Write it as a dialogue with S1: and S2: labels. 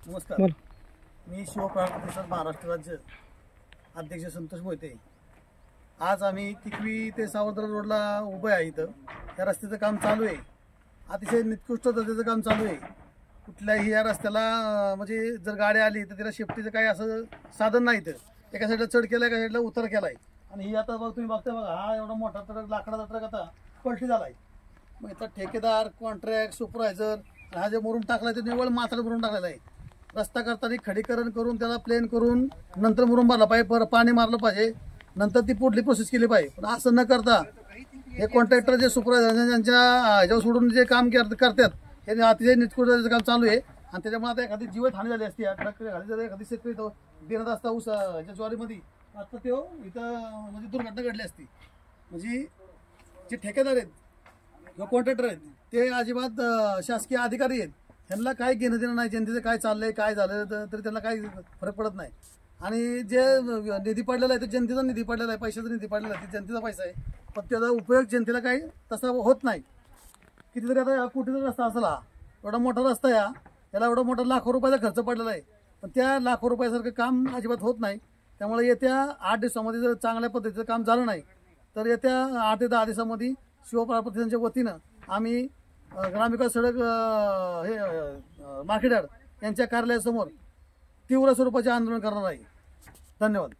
S1: नमस्कार.
S2: बोला.
S1: मी शिवप्राण परिषद महाराष्ट्र राज्य अध्यक्ष संतोष मोहिते. आज आम्ही तिकवी ते सावरदरा रोडला उभे आहे. इथं या रस्त्याचं काम चालू आहे. अतिशय निकृष्ट दर्जाचं काम चालू आहे. कुठल्याही या रस्त्याला म्हणजे जर गाडी आली तर त्याला सेफ्टीचं काही असं साधन नाही. तर एका साईडला चढ केला, एका साईडला उतार केलाय. आणि ही आता बघ तुम्ही बघता बघा, हा एवढा मोठा ट्रक, लाकडाचा ट्रक आता पलटी झालाय. मग इथं ठेकेदार, कॉन्ट्रॅक्ट, सुपरवायझर हा जे मुरुम टाकलाय ते निव्वळ माथाड मुरुम टाकलेला आहे. रस्ता करताना खडीकरण करून त्याला प्लेन करून नंतर मुरुम भरला पाहिजे, पाणी मारलं पाहिजे, नंतर ती पुढली प्रोसेस केली पाहिजे. पण असं न करता हे कॉन्ट्रॅक्टर जे सुपरवायझर ज्यांच्या ह्याच्यावर सोडून जे काम करतात हे अतिशय निष्कृष्ट काम चालू आहे. आणि त्याच्यामुळे आता एखादी जीवित हानी झाली असती, ट्रक खाली जर एखादी शेतकरी तो बिनत असता ऊस ह्याच्या ज्वारीमध्ये, आता तो इथं म्हणजे दुर्घटना घडली असती. म्हणजे जे ठेकेदार आहेत किंवा कॉन्ट्रॅक्टर आहेत ते अजिबात शासकीय अधिकारी आहेत. त्यांना काय घेणं देणं नाही. जनतेचं काय चाललंय, काय झालं तरी त्यांना काही फरक पडत नाही. आणि जे निधी पडलेला आहे तो जनतेचा निधी पडलेला आहे, पैशाचा निधी पडलेला आहे, ते जनतेचा पैसा आहे. पण त्याचा उपयोग जनतेला काही तसा होत नाही. कितीतरी आता कोटीचा रस्ता असला, एवढा मोठा रस्ता या त्याला एवढा मोठा लाखो रुपयाचा खर्च पडलेला आहे, पण त्या लाखो रुपयासारखं काम अजिबात होत नाही. त्यामुळे येत्या 8 दिवसामध्ये जर चांगल्या पद्धतीचं काम झालं नाही तर येत्या 8 ते 10 दिवसामध्ये शिवप्राण प्रतिष्ठानच्या वतीनं आम्ही ग्रामविकास सडक मार्केट यार्ड यांच्या कार्यालयासमोर तीव्र स्वरूपाचे आंदोलन करणार आहे. धन्यवाद.